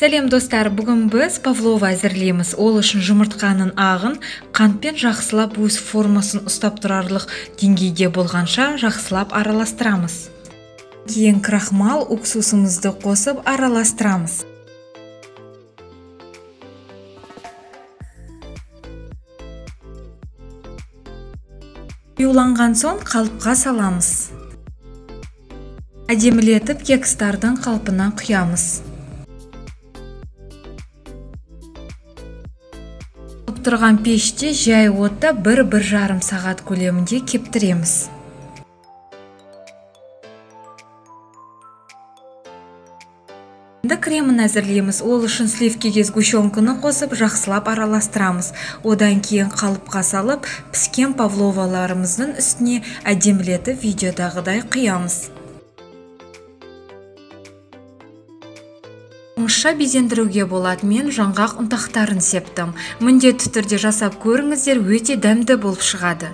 Сәлем достар, бүгін біз павлова әзірлейміз. Ол үшін жұмыртқаның ағын қантпен жақсылап өз формасын ұстап тұрарлық деңгейде болғанша жақсылап араластырамыз. Кейін крахмал уксусымызды қосып араластырамыз. Қиюланған соң қалыпқа саламыз. Әдемілетіп кекстардың қалпына құямыз. Тұрған пеште жай отта 1-1,5 сағат көлемінде кептіреміз. Енді кремін әзірлейміз. Ол үшін сливкеге сгущенканы қосып жақсылап араластырамыз. Одан кейін қалыпқа салып, піскен павловаларымыздың үстіне әдемілетіп видеодағыдай құямыз. Оңаша безендіруге болады. Мен жаңғақ ұнтақтарын септім. Міндетті түрде жасап көріңіздер, өте дәмді болып шығады.